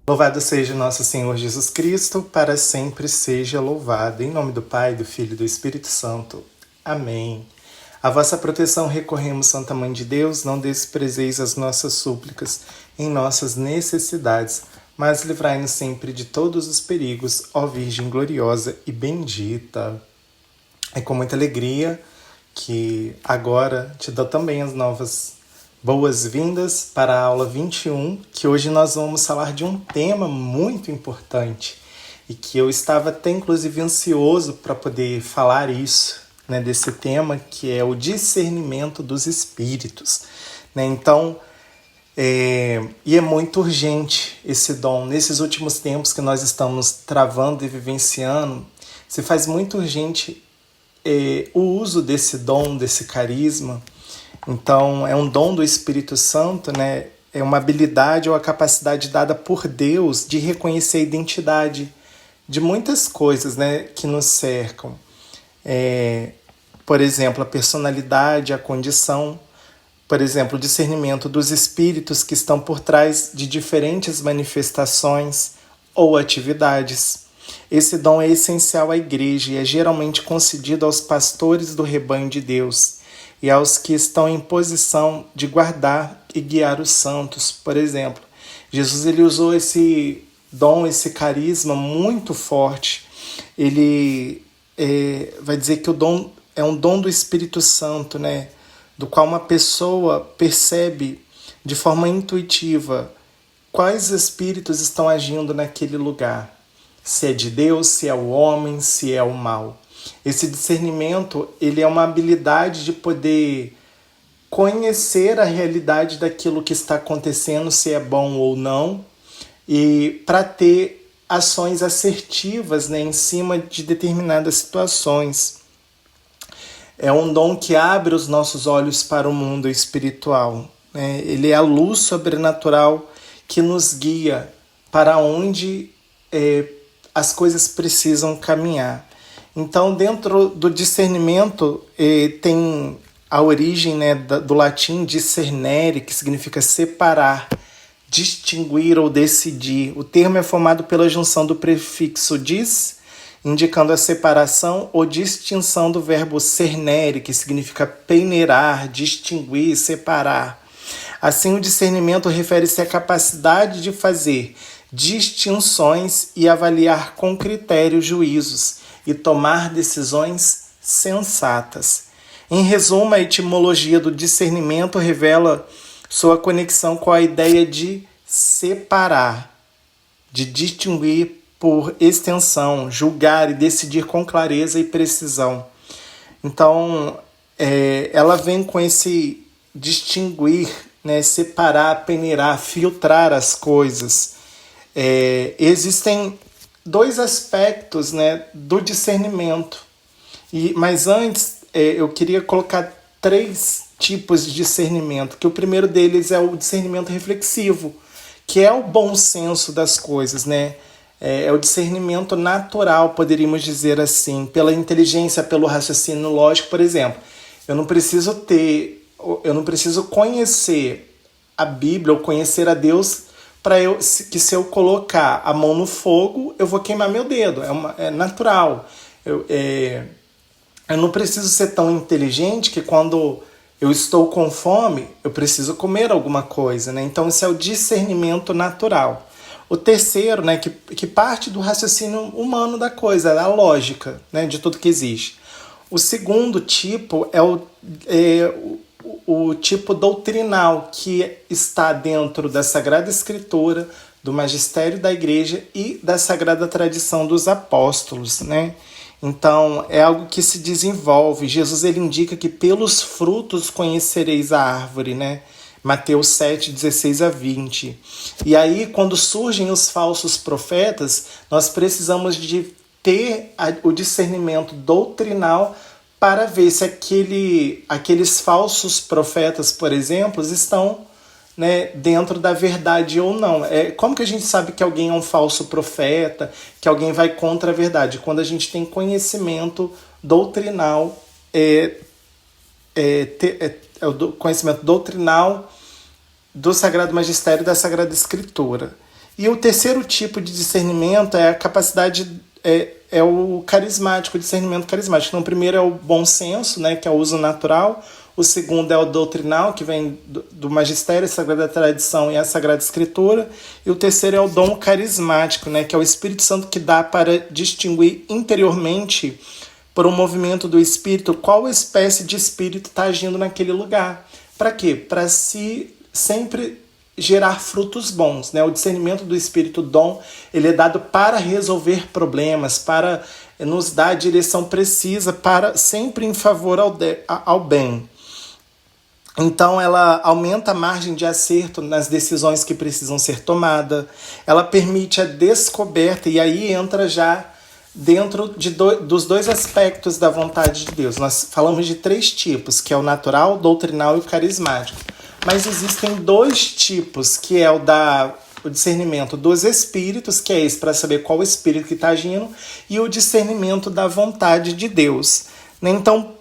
Louvado seja nosso Senhor Jesus Cristo, para sempre seja louvado. Em nome do Pai, do Filho e do Espírito Santo. Amém. A vossa proteção recorremos, Santa Mãe de Deus, não desprezeis as nossas súplicas em nossas necessidades, mas livrai-nos sempre de todos os perigos, ó Virgem gloriosa e bendita. É com muita alegria que agora te dou também as novas boas-vindas para a aula 21, que hoje nós vamos falar de um tema muito importante e que eu estava até inclusive ansioso para poder falar isso, né, desse tema, que é o discernimento dos espíritos. Né? Então, e é muito urgente esse dom. Nesses últimos tempos que nós estamos travando e vivenciando, se faz muito urgente o uso desse dom, desse carisma. Então, é um dom do Espírito Santo, né? É uma habilidade ou a capacidade dada por Deus de reconhecer a identidade de muitas coisas, né, que nos cercam. Por exemplo, a personalidade, a condição, por exemplo, o discernimento dos espíritos que estão por trás de diferentes manifestações ou atividades. Esse dom é essencial à Igreja e é geralmente concedido aos pastores do rebanho de Deus e aos que estão em posição de guardar e guiar os santos. Por exemplo, Jesus ele usou esse dom, esse carisma muito forte. Ele vai dizer que o dom é um dom do Espírito Santo, né? Do qual uma pessoa percebe de forma intuitiva quais espíritos estão agindo naquele lugar. Se é de Deus, se é o homem, se é o mal. Esse discernimento, ele é uma habilidade de poder conhecer a realidade daquilo que está acontecendo, se é bom ou não, e para ter ações assertivas, né, em cima de determinadas situações. É um dom que abre os nossos olhos para o mundo espiritual. Né? Ele é a luz sobrenatural que nos guia para onde as coisas precisam caminhar. Então, dentro do discernimento, tem a origem, né, do latim discernere, que significa separar, distinguir ou decidir. O termo é formado pela junção do prefixo dis, indicando a separação ou distinção do verbo cernere, que significa peneirar, distinguir, separar. Assim, o discernimento refere-se à capacidade de fazer distinções e avaliar com critério juízos e tomar decisões sensatas. Em resumo, a etimologia do discernimento revela sua conexão com a ideia de separar, de distinguir por extensão, julgar e decidir com clareza e precisão. Então, ela vem com esse distinguir, né, separar, peneirar, filtrar as coisas. Existem dois aspectos, né, do discernimento. Mas antes, eu queria colocar 3 tipos de discernimento, que o primeiro deles é o discernimento reflexivo, que é o bom senso das coisas, né? É o discernimento natural, poderíamos dizer assim, pela inteligência, pelo raciocínio lógico, por exemplo. Eu não preciso conhecer a Bíblia ou conhecer a Deus para que se eu colocar a mão no fogo, eu vou queimar meu dedo. É natural. Eu não preciso ser tão inteligente que quando eu estou com fome, eu preciso comer alguma coisa. Né? Então, isso é o discernimento natural. O terceiro, né, que parte do raciocínio humano da coisa, da lógica, né, de tudo que existe. O segundo tipo é o tipo doutrinal, que está dentro da Sagrada Escritura, do magistério da Igreja e da Sagrada Tradição dos Apóstolos, né? Então, é algo que se desenvolve. Jesus ele indica que pelos frutos conhecereis a árvore, né? Mateus 7, 16 a 20. E aí, quando surgem os falsos profetas, nós precisamos de ter o discernimento doutrinal para ver se aqueles falsos profetas, por exemplo, estão, né, dentro da verdade ou não. Como que a gente sabe que alguém é um falso profeta, que alguém vai contra a verdade? Quando a gente tem conhecimento doutrinal, o conhecimento doutrinal do Sagrado Magistério e da Sagrada Escritura. E o terceiro tipo de discernimento é a capacidade, é o carismático, o discernimento carismático. Então, o primeiro é o bom senso, né, que é o uso natural. O segundo é o doutrinal, que vem do magistério, a Sagrada Tradição e a Sagrada Escritura. E o terceiro é o dom carismático, né, que é o Espírito Santo que dá para distinguir interiormente, por um movimento do Espírito, qual espécie de Espírito está agindo naquele lugar. Para quê? Para se sempre gerar frutos bons, né? O discernimento do Espírito Dom, ele é dado para resolver problemas, para nos dar a direção precisa, para sempre em favor ao bem. Então ela aumenta a margem de acerto nas decisões que precisam ser tomadas, ela permite a descoberta, e aí entra já dentro dos dois aspectos da vontade de Deus. Nós falamos de 3 tipos, que é o natural, o doutrinal e o carismático. Mas existem 2 tipos, que é o discernimento dos espíritos, que é esse para saber qual espírito que está agindo, e o discernimento da vontade de Deus. Então,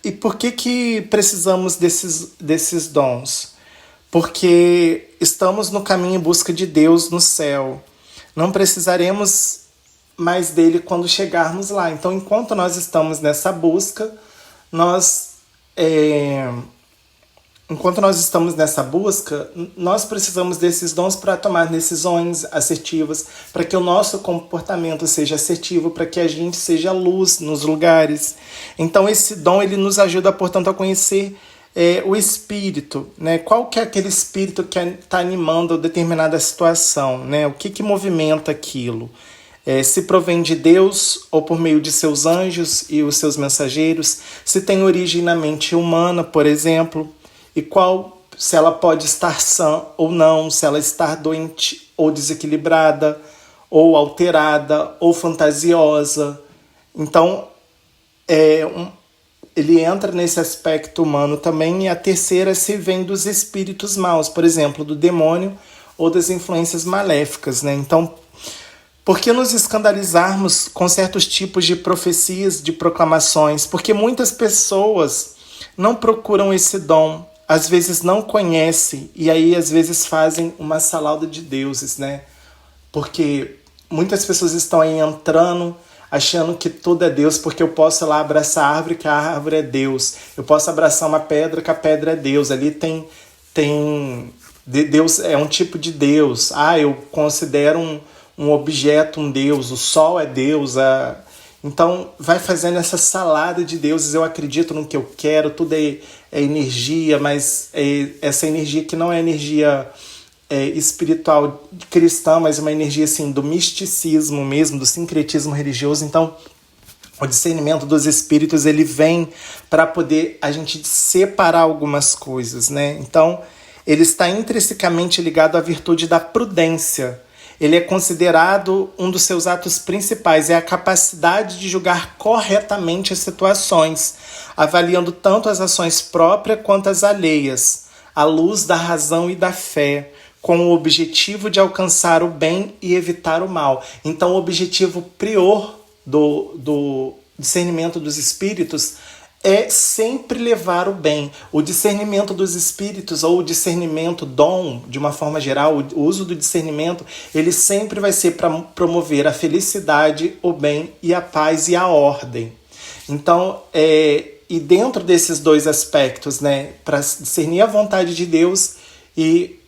e por que precisamos desses dons? Porque estamos no caminho em busca de Deus no céu. Não precisaremos mais dele quando chegarmos lá. Então, enquanto nós estamos nessa busca, nós precisamos desses dons para tomar decisões assertivas, para que o nosso comportamento seja assertivo, para que a gente seja luz nos lugares. Então esse dom ele nos ajuda, portanto, a conhecer o espírito, né? Qual que é aquele espírito que está animando determinada situação, né? O que movimenta aquilo? Se provém de Deus ou por meio de seus anjos e os seus mensageiros, se tem origem na mente humana, por exemplo, e se ela pode estar sã ou não, se ela está doente ou desequilibrada, ou alterada, ou fantasiosa. Então, ele entra nesse aspecto humano também. E a terceira se vem dos espíritos maus, por exemplo, do demônio ou das influências maléficas, né? Então, por que nos escandalizarmos com certos tipos de profecias, de proclamações? Porque muitas pessoas não procuram esse dom, às vezes não conhecem, e aí às vezes fazem uma salada de deuses, né? Porque muitas pessoas estão aí entrando, achando que tudo é Deus, porque eu posso ir lá abraçar a árvore, que a árvore é Deus. Eu posso abraçar uma pedra, que a pedra é Deus. Ali tem Deus é um tipo de Deus. Eu considero um objeto um Deus, o sol é Deus. Então vai fazendo essa salada de deuses. Eu acredito no que eu quero, tudo é energia, mas essa energia que não é energia espiritual cristã, mas uma energia assim, do misticismo mesmo, do sincretismo religioso. Então o discernimento dos espíritos ele vem para poder a gente separar algumas coisas, né? Então ele está intrinsecamente ligado à virtude da prudência. Ele é considerado um dos seus atos principais, é a capacidade de julgar corretamente as situações, avaliando tanto as ações próprias quanto as alheias, à luz da razão e da fé, com o objetivo de alcançar o bem e evitar o mal. Então, o objetivo prior do discernimento dos espíritos é sempre levar o bem. O discernimento dos espíritos, ou o discernimento dom, de uma forma geral, o uso do discernimento, ele sempre vai ser para promover a felicidade, o bem e a paz e a ordem. Então, e dentro desses 2 aspectos, né, para discernir a vontade de Deus e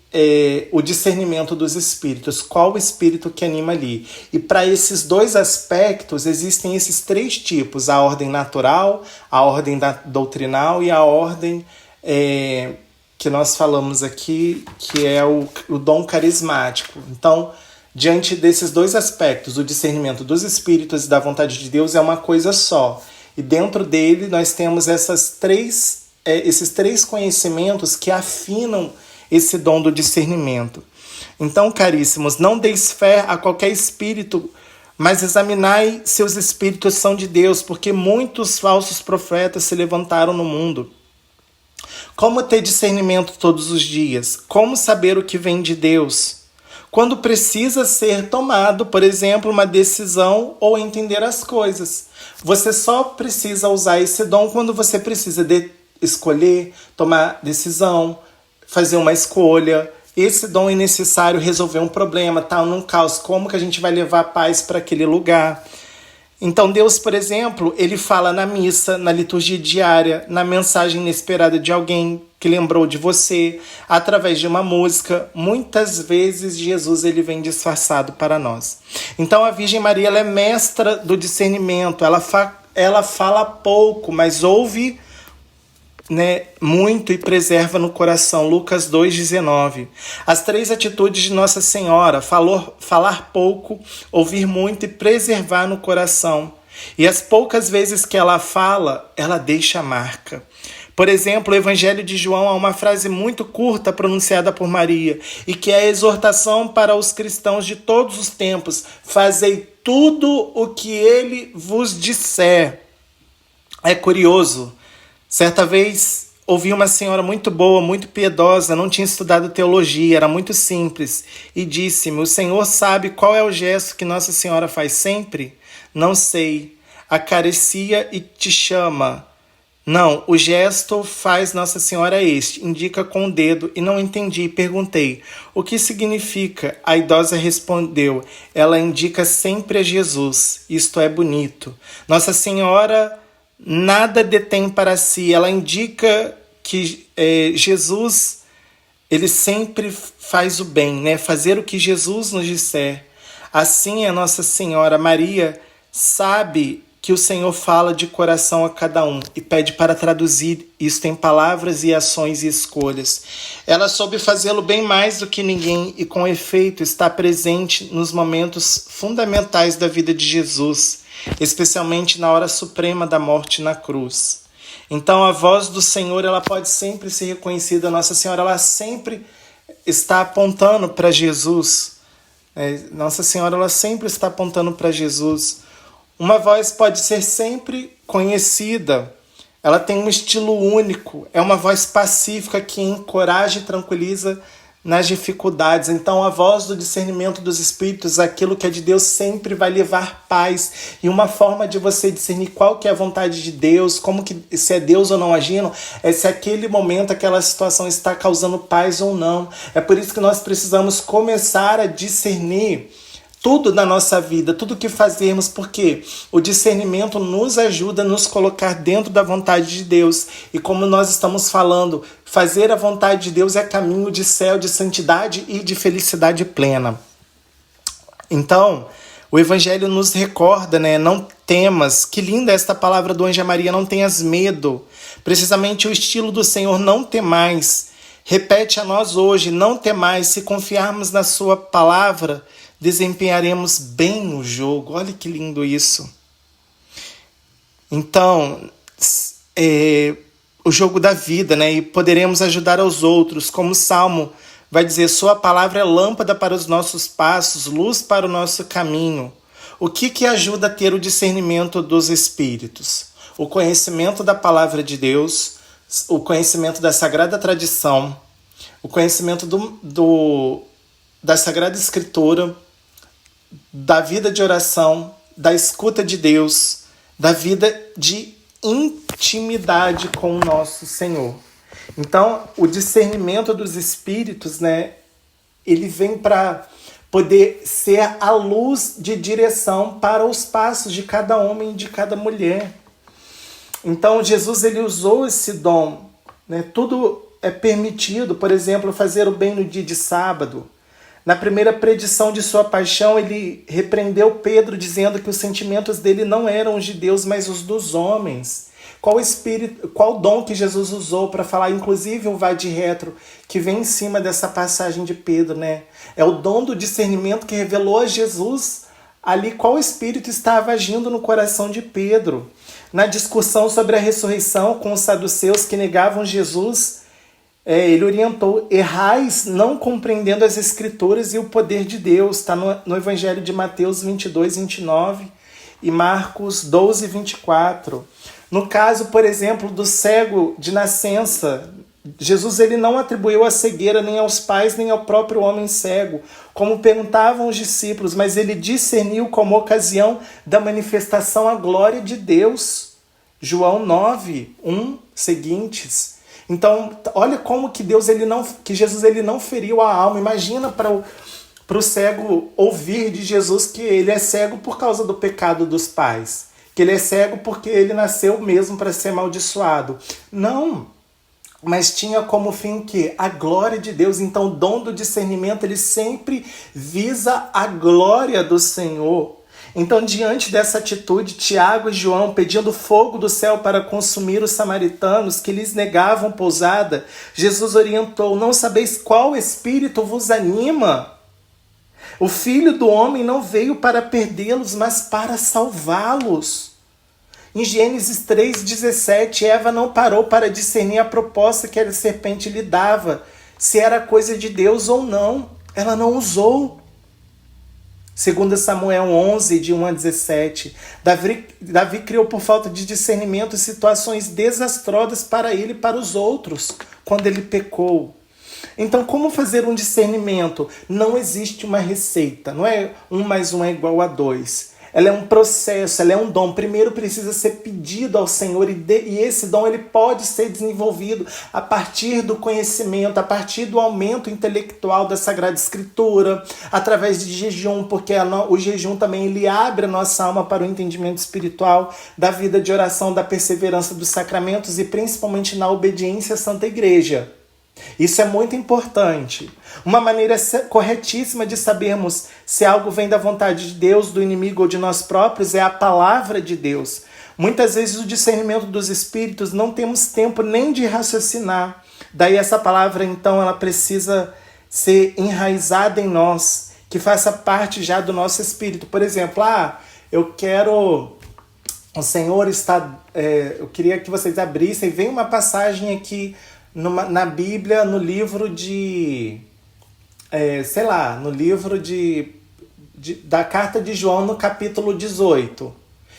o discernimento dos espíritos, qual o espírito que anima ali. E para esses 2 aspectos existem esses 3 tipos, a ordem natural, a ordem doutrinal e a ordem que nós falamos aqui, que é o dom carismático. Então, diante desses 2 aspectos, o discernimento dos espíritos e da vontade de Deus é uma coisa só. E dentro dele nós temos esses 3 conhecimentos que afinam esse dom do discernimento. Então, caríssimos, não deis fé a qualquer espírito, mas examinai se os espíritos são de Deus, porque muitos falsos profetas se levantaram no mundo. Como ter discernimento todos os dias? Como saber o que vem de Deus? Quando precisa ser tomado, por exemplo, uma decisão ou entender as coisas. Você só precisa usar esse dom quando você precisa escolher, tomar decisão, fazer uma escolha, esse dom é necessário resolver um problema, tá num caos, como que a gente vai levar paz para aquele lugar? Então Deus, por exemplo, ele fala na missa, na liturgia diária, na mensagem inesperada de alguém que lembrou de você, através de uma música. Muitas vezes Jesus ele vem disfarçado para nós. Então a Virgem Maria ela é mestra do discernimento, ela fala pouco, mas ouve, né, muito e preserva no coração. Lucas 2,19. As 3 atitudes de Nossa Senhora: falar pouco, ouvir muito e preservar no coração. E as poucas vezes que ela fala, ela deixa marca. Por exemplo, o Evangelho de João há uma frase muito curta pronunciada por Maria, e que é a exortação para os cristãos de todos os tempos: fazei tudo o que ele vos disser. É curioso. Certa vez ouvi uma senhora muito boa, muito piedosa, não tinha estudado teologia, era muito simples, e disse-me: o Senhor sabe qual é o gesto que Nossa Senhora faz sempre? Não sei. Acaricia e te chama. Não, o gesto faz Nossa Senhora este, indica com o dedo, e não entendi, perguntei: o que significa? A idosa respondeu: ela indica sempre a Jesus, isto é bonito. Nossa Senhora nada detém para si, ela indica que Jesus, ele sempre faz o bem, né? Fazer o que Jesus nos disser. Assim a Nossa Senhora Maria sabe que o Senhor fala de coração a cada um e pede para traduzir isto em palavras e ações e escolhas. Ela soube fazê-lo bem mais do que ninguém e, com efeito, está presente nos momentos fundamentais da vida de Jesus, especialmente na hora suprema da morte na cruz. Então, a voz do Senhor ela pode sempre ser reconhecida. Nossa Senhora ela sempre está apontando para Jesus. Nossa Senhora ela sempre está apontando para Jesus. Uma voz pode ser sempre conhecida. Ela tem um estilo único. É uma voz pacífica que encoraja e tranquiliza nas dificuldades. Então a voz do discernimento dos espíritos, aquilo que é de Deus, sempre vai levar paz. E uma forma de você discernir qual que é a vontade de Deus, como que, se é Deus ou não agindo, é se aquele momento, aquela situação está causando paz ou não. É por isso que nós precisamos começar a discernir tudo na nossa vida, tudo que fazemos, porque o discernimento nos ajuda a nos colocar dentro da vontade de Deus. E como nós estamos falando, fazer a vontade de Deus é caminho de céu, de santidade e de felicidade plena. Então, o Evangelho nos recorda, né? Não temas. Que linda esta palavra do Anjo Maria, não tenhas medo. Precisamente o estilo do Senhor, não temais. Repete a nós hoje, não temais. Se confiarmos na sua palavra, desempenharemos bem o jogo. Olha que lindo isso. Então, o jogo da vida, né? E poderemos ajudar aos outros, como o Salmo vai dizer: sua palavra é lâmpada para os nossos passos, luz para o nosso caminho. O que ajuda a ter o discernimento dos espíritos? O conhecimento da palavra de Deus, o conhecimento da Sagrada Tradição, o conhecimento da Sagrada Escritura, da vida de oração, da escuta de Deus, da vida de intimidade com o nosso Senhor. Então, o discernimento dos espíritos, né, ele vem para poder ser a luz de direção para os passos de cada homem e de cada mulher. Então, Jesus ele usou esse dom, né? Tudo é permitido, por exemplo, fazer o bem no dia de sábado. Na primeira predição de sua paixão, ele repreendeu Pedro, dizendo que os sentimentos dele não eram os de Deus, mas os dos homens. Qual dom que Jesus usou para falar, inclusive o vai de retro, que vem em cima dessa passagem de Pedro, né? É o dom do discernimento que revelou a Jesus ali qual espírito estava agindo no coração de Pedro. Na discussão sobre a ressurreição com os saduceus que negavam Jesus, ele orientou: errais não compreendendo as Escrituras e o poder de Deus. Está no Evangelho de Mateus 22, 29 e Marcos 12, 24. No caso, por exemplo, do cego de nascença, Jesus ele não atribuiu a cegueira nem aos pais, nem ao próprio homem cego, como perguntavam os discípulos, mas ele discerniu como ocasião da manifestação a glória de Deus. João 9, 1, seguintes. Então, olha como que Jesus ele não feriu a alma. Imagina para o cego ouvir de Jesus que ele é cego por causa do pecado dos pais. Que ele é cego porque ele nasceu mesmo para ser amaldiçoado. Não, mas tinha como fim o quê? A glória de Deus. Então o dom do discernimento, ele sempre visa a glória do Senhor. Então, diante dessa atitude, Tiago e João, pedindo fogo do céu para consumir os samaritanos que lhes negavam pousada, Jesus orientou: não sabeis qual espírito vos anima? O Filho do Homem não veio para perdê-los, mas para salvá-los. Em Gênesis 3,17, Eva não parou para discernir a proposta que a serpente lhe dava, se era coisa de Deus ou não. Ela não usou. 2 Samuel 11, de 1 a 17, Davi criou por falta de discernimento situações desastrosas para ele e para os outros, quando ele pecou. Então, como fazer um discernimento? Não existe uma receita, não é 1 mais 1 é igual a 2. Ela é um processo, ela é um dom. Primeiro precisa ser pedido ao Senhor e esse dom ele pode ser desenvolvido a partir do conhecimento, a partir do aumento intelectual da Sagrada Escritura, através de jejum, porque o jejum também ele abre a nossa alma para o entendimento espiritual, da vida de oração, da perseverança dos sacramentos e principalmente na obediência à Santa Igreja. Isso é muito importante. Uma maneira corretíssima de sabermos se algo vem da vontade de Deus, do inimigo ou de nós próprios é a palavra de Deus. Muitas vezes o discernimento dos espíritos não temos tempo nem de raciocinar. Daí essa palavra, então, ela precisa ser enraizada em nós, que faça parte já do nosso espírito. Por exemplo, eu quero... O Senhor está... eu queria que vocês abrissem. Vem uma passagem aqui na Bíblia, no livro de... no livro da Carta de João, no capítulo 18.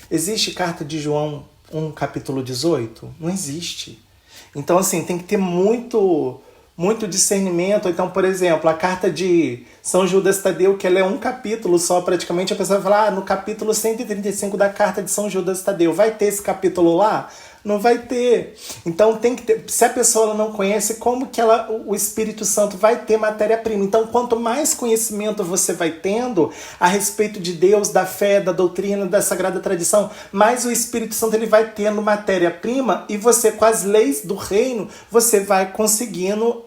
Existe Carta de João 1, capítulo 18? Não existe. Então, assim, tem que ter muito discernimento. Então, por exemplo, a Carta de São Judas Tadeu, que ela é um capítulo só, praticamente, a pessoa vai falar, no capítulo 135 da Carta de São Judas Tadeu, vai ter esse capítulo lá? Não vai ter. Então tem que ter. Se a pessoa não conhece, como que o Espírito Santo vai ter matéria-prima? Então, quanto mais conhecimento você vai tendo a respeito de Deus, da fé, da doutrina, da sagrada tradição, mais o Espírito Santo ele vai tendo matéria-prima e você, com as leis do reino, você vai conseguindo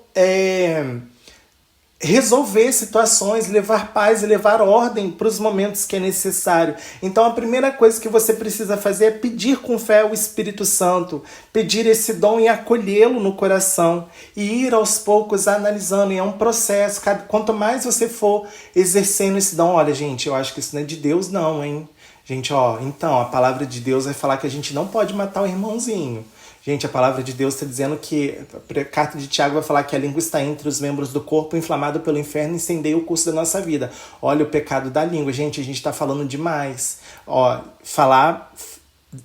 resolver situações, levar paz e levar ordem para os momentos que é necessário. Então a primeira coisa que você precisa fazer é pedir com fé ao Espírito Santo, pedir esse dom e acolhê-lo no coração e ir aos poucos analisando. E é um processo, quanto mais você for exercendo esse dom, olha gente, eu acho que isso não é de Deus não, hein? Gente, então a palavra de Deus vai falar que a gente não pode matar o irmãozinho. Gente, a palavra de Deus está dizendo que, a carta de Tiago vai falar que a língua está entre os membros do corpo, inflamado pelo inferno, incendeia o curso da nossa vida. Olha o pecado da língua. Gente, a gente está falando demais.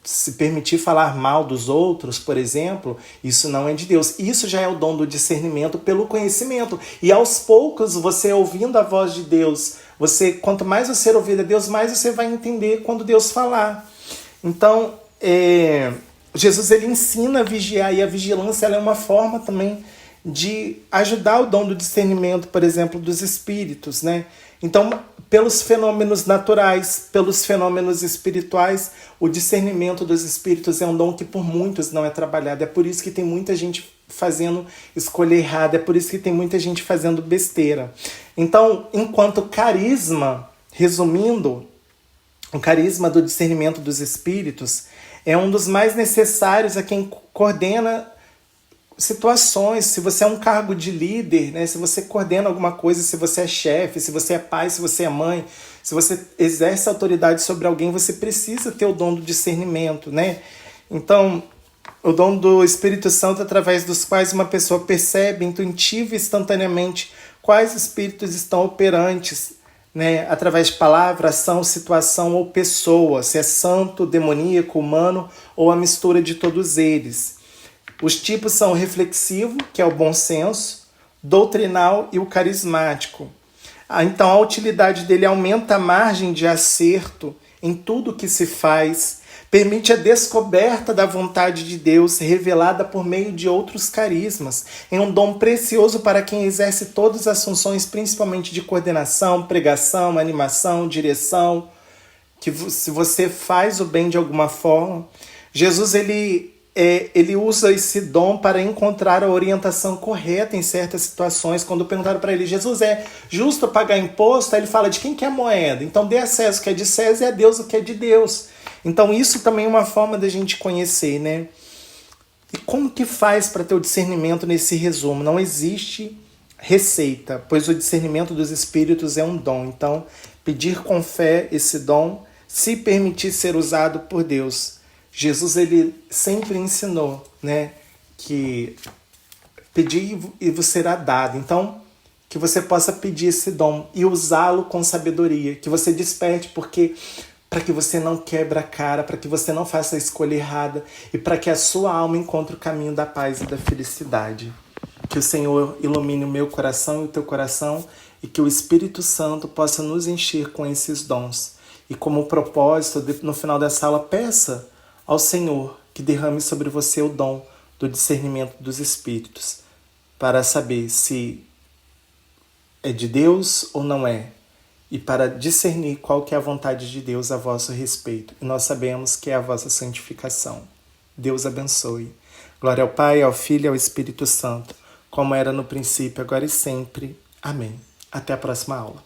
Se permitir falar mal dos outros, por exemplo, isso não é de Deus. Isso já é o dom do discernimento pelo conhecimento. E aos poucos, você ouvindo a voz de Deus, quanto mais você ouvir a Deus, mais você vai entender quando Deus falar. Então, Jesus ele ensina a vigiar, e a vigilância ela é uma forma também de ajudar o dom do discernimento, por exemplo, dos espíritos, né? Então, pelos fenômenos naturais, pelos fenômenos espirituais, o discernimento dos espíritos é um dom que por muitos não é trabalhado. É por isso que tem muita gente fazendo escolha errada, é por isso que tem muita gente fazendo besteira. Então, enquanto carisma, resumindo, o carisma do discernimento dos espíritos é um dos mais necessários a quem coordena situações. Se você é um cargo de líder, né? Se você coordena alguma coisa, se você é chefe, se você é pai, se você é mãe, se você exerce autoridade sobre alguém, você precisa ter o dom do discernimento, né? Então, o dom do Espírito Santo, através dos quais uma pessoa percebe intuitiva e instantaneamente quais espíritos estão operantes, né, através de palavra, ação, situação ou pessoa, se é santo, demoníaco, humano ou a mistura de todos eles. Os tipos são o reflexivo, que é o bom senso, doutrinal e o carismático. Então a utilidade dele aumenta a margem de acerto em tudo que se faz, permite a descoberta da vontade de Deus revelada por meio de outros carismas. É um dom precioso para quem exerce todas as funções, principalmente de coordenação, pregação, animação, direção, que se você faz o bem de alguma forma. Jesus, ele usa esse dom para encontrar a orientação correta em certas situações. Quando perguntaram para ele, Jesus, é justo pagar imposto? Aí ele fala, de quem que é a moeda? Então dê a César o que é de César e a Deus o que é de Deus. Então isso também é uma forma da gente conhecer, né? E como que faz para ter o discernimento nesse resumo? Não existe receita, pois o discernimento dos espíritos é um dom. Então, pedir com fé esse dom, se permitir ser usado por Deus. Jesus, ele sempre ensinou, né, que pedir e vos será dado. Então, que você possa pedir esse dom e usá-lo com sabedoria, que você desperte, porque para que você não quebre a cara, para que você não faça a escolha errada e para que a sua alma encontre o caminho da paz e da felicidade. Que o Senhor ilumine o meu coração e o teu coração e que o Espírito Santo possa nos encher com esses dons. E como propósito, no final dessa aula, peça ao Senhor que derrame sobre você o dom do discernimento dos Espíritos, para saber se é de Deus ou não é, e para discernir qual que é a vontade de Deus a vosso respeito. E nós sabemos que é a vossa santificação. Deus abençoe. Glória ao Pai, ao Filho e ao Espírito Santo, como era no princípio, agora e sempre. Amém. Até a próxima aula.